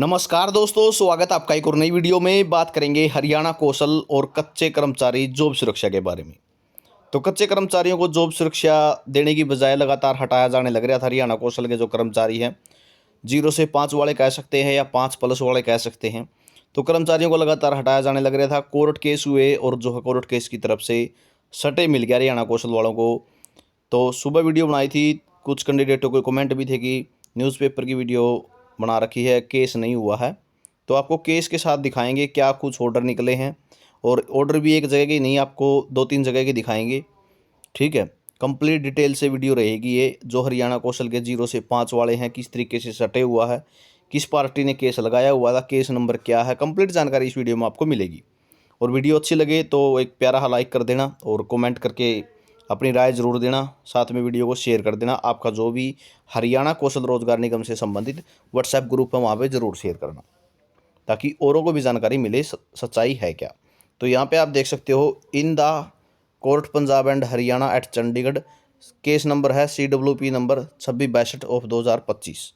नमस्कार दोस्तों, स्वागत है आपका एक और नई वीडियो में। बात करेंगे हरियाणा कौशल और कच्चे कर्मचारी जॉब सुरक्षा के बारे में। तो कच्चे कर्मचारियों को जॉब सुरक्षा देने की बजाय लगातार हटाया जाने लग रहा था। हरियाणा कौशल के जो कर्मचारी हैं, 0 से 5 वाले कह सकते हैं या 5+ वाले कह सकते हैं, तो कर्मचारियों को लगातार हटाया जाने लग रहा था। कोर्ट केस हुए और जो है कोर्ट केस की तरफ से सटे मिल गया हरियाणा कौशल वालों को। तो सुबह वीडियो बनाई थी, कुछ कैंडिडेटों के कमेंट भी थे कि न्यूज़पेपर की वीडियो बना रखी है, केस नहीं हुआ है। तो आपको केस के साथ दिखाएंगे क्या कुछ ऑर्डर निकले हैं, और ऑर्डर भी एक जगह की नहीं, आपको 2-3 जगह के दिखाएंगे। ठीक है, कंप्लीट डिटेल से वीडियो रहेगी ये। जो हरियाणा कौशल के 0 से 5 वाले हैं, किस तरीके से सटे हुआ है, किस पार्टी ने केस लगाया हुआ था, केस नंबर क्या है, कंप्लीट जानकारी इस वीडियो में आपको मिलेगी। और वीडियो अच्छी लगे तो एक प्यारा सा लाइक कर देना और कमेंट करके अपनी राय ज़रूर देना। साथ में वीडियो को शेयर कर देना। आपका जो भी हरियाणा कौशल रोजगार निगम से संबंधित व्हाट्सएप ग्रुप है वहाँ पे ज़रूर शेयर करना, ताकि औरों को भी जानकारी मिले सच्चाई है क्या। तो यहाँ पे आप देख सकते हो, in the court Punjab and Haryana at Chandigarh, case number है CWP नंबर 2662/2025।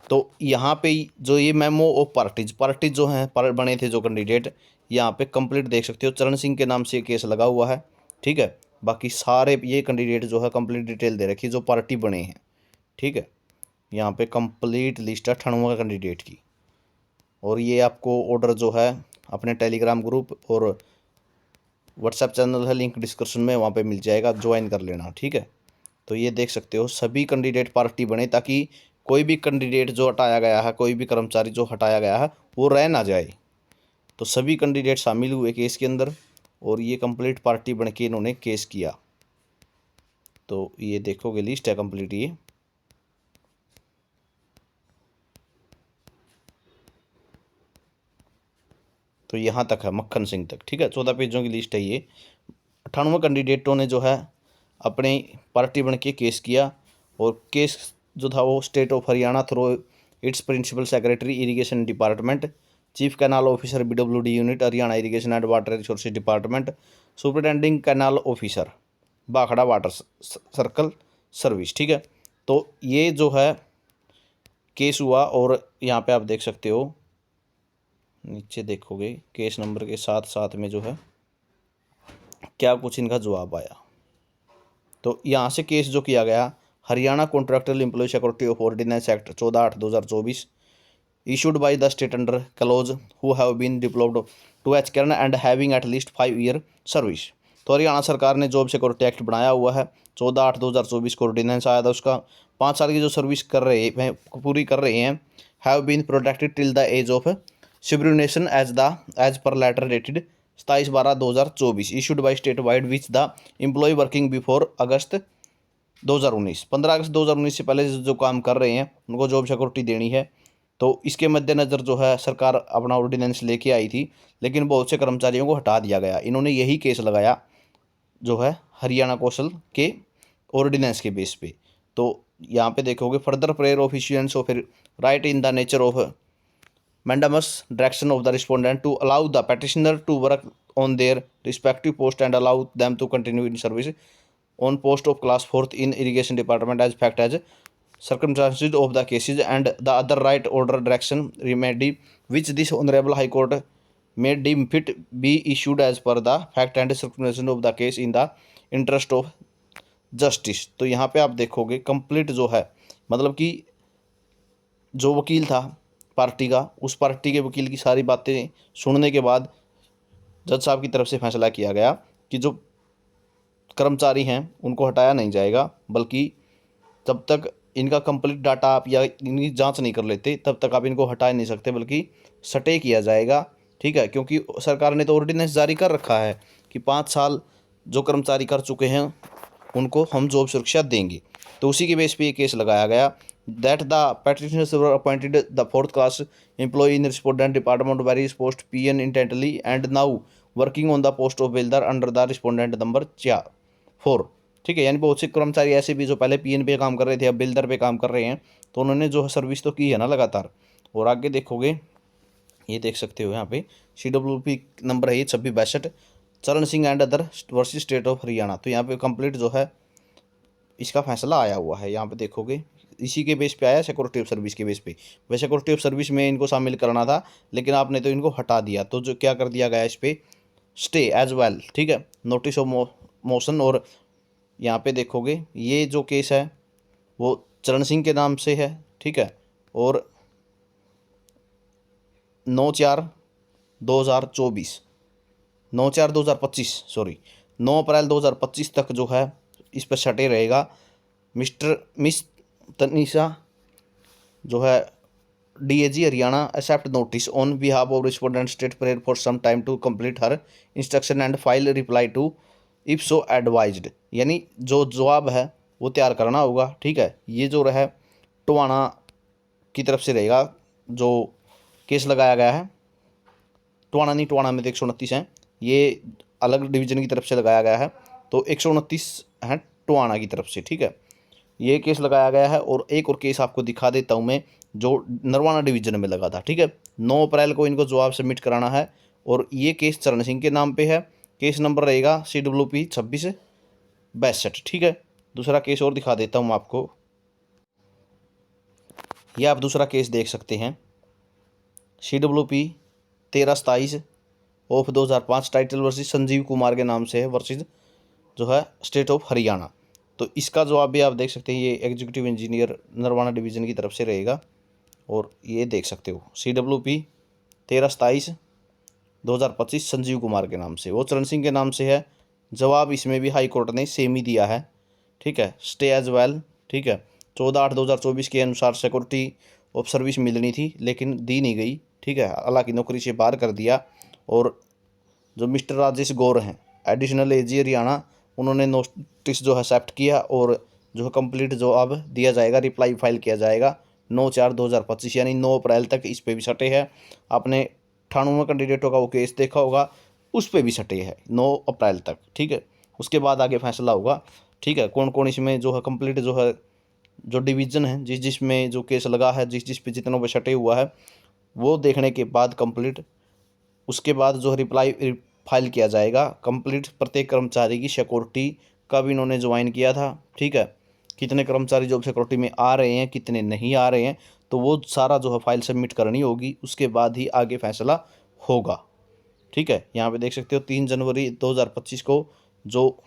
तो यहाँ पे जो ये मेमो ऑफ पार्टीज जो हैं बने थे जो कैंडिडेट, यहाँ पे कंप्लीट देख सकते हो। चरण सिंह के नाम से केस लगा हुआ है। ठीक है, बाकी सारे ये कैंडिडेट जो है कंप्लीट डिटेल दे रखी जो पार्टी बने हैं। ठीक है, यहाँ पे कंप्लीट लिस्ट है 98 कैंडिडेट की। और ये आपको ऑर्डर जो है अपने टेलीग्राम ग्रुप और व्हाट्सएप चैनल है, लिंक डिस्क्रिप्शन में, वहाँ पे मिल जाएगा, ज्वाइन कर लेना। ठीक है, तो ये देख सकते हो सभी कैंडिडेट पार्टी बने, ताकि कोई भी कैंडिडेट जो हटाया गया है, कोई भी कर्मचारी जो हटाया गया है वो रह ना जाए। तो सभी कैंडिडेट शामिल हुए केस के अंदर और ये कंप्लीट पार्टी बन के इन्होंने केस किया। तो ये देखोगे लिस्ट है कंप्लीट ये। तो यहाँ तक है मक्खन सिंह तक। ठीक है, 14 पेजों की लिस्ट है ये। 98 कैंडिडेटों ने जो है अपनी पार्टी बन के केस किया। और केस जो था वो state of Haryana through its principal secretary irrigation department, chief canal officer BWD unit Haryana irrigation and water resources department, superintending canal officer बाखड़ा वाटर सर्कल सर्विस। ठीक है, तो ये जो है केस हुआ। और यहाँ पे आप देख सकते हो, नीचे देखोगे केस नंबर के साथ साथ में जो है क्या कुछ इनका जवाब आया। तो यहाँ से केस जो किया गया, Haryana contractual employ security of ordinance act 14/8/2024 issued by the state under clause who have been deployed to Kerala and having at least 5 year service। तो हरियाणा सरकार ने जॉब सिक्योरिटी एक्ट बनाया हुआ है। 14/8/2024 को ऑर्डिनेंस आया था उसका। 5 साल की जो सर्विस कर रहे हैं, पूरी कर रहे हैं, have been protected till the age of superannuation age पर letter dated 27/12/2024 issued by state wide which the employ working before August 2019। 15 अगस्त 2019 से पहले जो काम कर रहे हैं उनको जॉब सिक्योरिटी देनी है। तो इसके मद्देनज़र जो है सरकार अपना ऑर्डिनेंस लेके आई थी, लेकिन बहुत से कर्मचारियों को हटा दिया गया। इन्होंने यही केस लगाया जो है हरियाणा कौशल के ऑर्डिनेंस के बेस पे। तो यहाँ पे देखोगे further prayer of issuance of writ in the nature of mandamus direction of the respondent to allow the petitioner to work on their respective post and allow them to continue in service on post of class 4th in irrigation department as fact as circumstances of the cases and the other right order direction remedy which this honorable high court may deem fit be issued as per the fact and circumstances of the case in the interest of justice। तो यहाँ पे आप देखोगे complete जो है, मतलब कि जो वकील था पार्टी का, उस पार्टी के वकील की सारी बातें सुनने के बाद जज साहब की तरफ से फैसला किया गया कि जो कर्मचारी हैं उनको हटाया नहीं जाएगा, बल्कि जब तक इनका कंप्लीट डाटा आप या इनकी जांच नहीं कर लेते तब तक आप इनको हटा नहीं सकते, बल्कि सटे किया जाएगा। ठीक है, क्योंकि सरकार ने तो ऑर्डिनेंस जारी कर रखा है कि 5 साल जो कर्मचारी कर चुके हैं उनको हम जॉब सुरक्षा देंगे। तो उसी के बेस पे ये केस लगाया गया that the petitioners were appointed the 4th class employee in respondent department various post PN intently and now working on the post of builder under the respondent number 4। ठीक है, यानी बहुत से कर्मचारी ऐसे भी जो पहले PN पे काम कर रहे थे अब बिल्डर पे काम कर रहे हैं, तो उन्होंने जो सर्विस तो की है ना लगातार। और आगे देखोगे, ये देख सकते हो यहाँ पे CWP नंबर है ये 2662 चरण Singh and other versus state of Haryana. तो यहाँ पे कंप्लीट जो है इसका फैसला आया हुआ है। यहाँ पे देखोगे इसी के बेस पे आया, सिक्योरिटी ऑफ सर्विस के बेस पे। वैसे सिक्योरिटी ऑफ सर्विस में इनको शामिल करना था, लेकिन आपने तो इनको हटा दिया, तो जो क्या कर दिया गया इस पर स्टे एज वेल, ठीक है, नोटिस ऑफ मोशन। और यहाँ पे देखोगे ये जो केस है वो चरण सिंह के नाम से है, ठीक है, और 9/4/2024 9/4/2025 सॉरी 9 अप्रैल 2025 तक जो है इस पर सटे रहेगा। मिस तनीषा जो है DAG Haryana accept notice on behalf of respondent state prayer for some time to complete her instruction and file reply to if so advised, यानी जो जवाब है वो तैयार करना होगा, ठीक है। ये जो रहा टोहाना की तरफ से रहेगा, जो केस लगाया गया है, टोहाना में तो 129 हैं, ये अलग डिवीज़न की तरफ से लगाया गया है, तो 129 हैं टोहाना की तरफ से, ठीक है, ये केस लगाया गया है। और एक और केस आपको दिखा देता हूँ मैं, जो नरवाना डिवीज़न में लगा था, ठीक है। 9 अप्रैल को इनको जवाब सबमिट कराना है, और ये केस चरण सिंह के नाम पे है। केस नंबर रहेगा CWP 2662, ठीक है। दूसरा केस और दिखा देता हूँ आपको, यह आप दूसरा केस देख सकते हैं, CWP 1327 of 2005 title versus Sanjeev Kumar के नाम से है, वर्सेस जो है स्टेट ऑफ हरियाणा। तो इसका जवाब भी आप देख सकते हैं, ये एग्जीक्यूटिव इंजीनियर नरवाना डिवीज़न की तरफ से रहेगा, और ये देख सकते हो CWP 1327 2025 संजीव कुमार के नाम से, वो चरण सिंह के नाम से है। जवाब इसमें भी हाई कोर्ट ने सेम ही दिया है, ठीक है, स्टे एज वेल, ठीक है। 14/8/2024 के अनुसार सिक्योरिटी ऑफ सर्विस मिलनी थी, लेकिन दी नहीं गई, ठीक है, हालांकि नौकरी से बाहर कर दिया। और जो मिस्टर राजेश गौर हैं एडिशनल AG हरियाणा, उन्होंने नोटिस जो है एक्सेप्ट किया, और जो है कंप्लीट जवाब दिया जाएगा, रिप्लाई फाइल किया जाएगा 9/4/2025, यानी 9 अप्रैल तक इस पे भी सटे है। आपने 98 कैंडिडेटों का वो केस देखा होगा, उस पे भी सटे है 9 अप्रैल तक, ठीक है। उसके बाद आगे फैसला होगा, ठीक है, कौन कौन इसमें जो है कंप्लीट जो है जो डिवीज़न है, जिसमें जो केस लगा है, जिस पे जितनों पे सटे हुआ है, वो देखने के बाद कंप्लीट उसके बाद जो रिप्लाई फाइल किया जाएगा कंप्लीट प्रत्येक कर्मचारी की सिक्योरिटी कब इन्होंने ज्वाइन किया था, ठीक है, कितने कर्मचारी जॉब सिक्योरिटी में आ रहे हैं, कितने नहीं आ रहे हैं, तो वो सारा जो है फाइल सबमिट करनी होगी, उसके बाद ही आगे फैसला होगा, ठीक है। यहाँ पे देख सकते हो 3 जनवरी 2025 को जो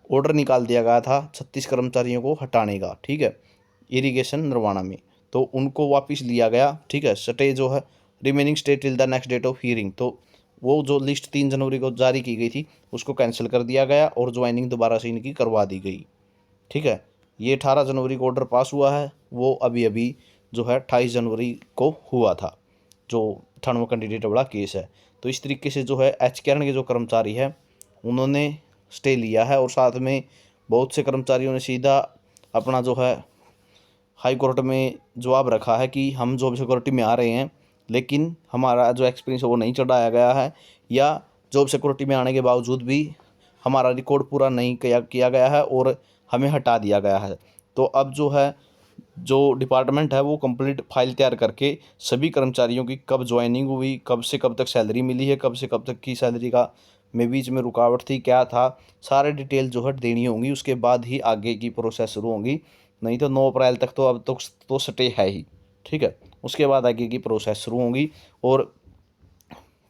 ऑर्डर निकाल दिया गया था 36 कर्मचारियों को हटाने का, ठीक है, इरिगेशन नरवाना में, तो उनको वापस लिया गया, ठीक है। स्टे जो है remaining stay till the next date of hearing, तो वो जो लिस्ट 3 जनवरी को जारी की गई थी उसको कैंसिल कर दिया गया, और ज्वाइनिंग दोबारा से इनकी करवा दी गई, ठीक है। ये 18 जनवरी को ऑर्डर पास हुआ है, वो अभी अभी जो है 28 जनवरी को हुआ था, जो 98 कैंडिडेट वाला केस है। तो इस तरीके से जो है एच कैरन के जो कर्मचारी है उन्होंने स्टे लिया है, और साथ में बहुत से कर्मचारियों ने सीधा अपना जो है हाई कोर्ट में जवाब रखा है कि हम जॉब सिक्योरिटी में आ रहे हैं, लेकिन हमारा जो एक्सपीरियंस है वो नहीं चढ़ाया गया है, या जॉब सिक्योरिटी में आने के बावजूद भी हमारा रिकॉर्ड पूरा नहीं किया गया है और हमें हटा दिया गया है। तो अब जो है जो डिपार्टमेंट है वो कंप्लीट फाइल तैयार करके सभी कर्मचारियों की कब ज्वाइनिंग हुई, कब से कब तक सैलरी मिली है, कब से कब तक की सैलरी का में बीच में रुकावट थी, क्या था, सारे डिटेल जो है देनी होंगी, उसके बाद ही आगे की प्रोसेस शुरू होंगी। नहीं तो 9 अप्रैल तक तो अब तो स्टे है ही, ठीक है, उसके बाद आगे की प्रोसेस शुरू होंगी, और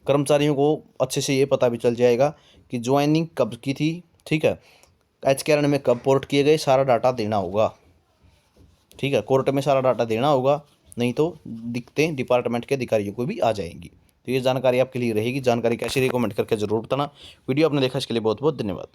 कर्मचारियों को अच्छे से ये पता भी चल जाएगा कि ज्वाइनिंग कब की थी, ठीक है, एच कैरन में कब पोर्ट किए गए, सारा डाटा देना होगा, ठीक है, कोर्ट में सारा डाटा देना होगा, नहीं तो दिक्कतें डिपार्टमेंट के अधिकारियों को भी आ जाएंगी। तो ये जानकारी आपके लिए रहेगी। जानकारी कैसी रही कमेंट करके जरूर बताना। वीडियो आपने देखा इसके लिए बहुत बहुत धन्यवाद।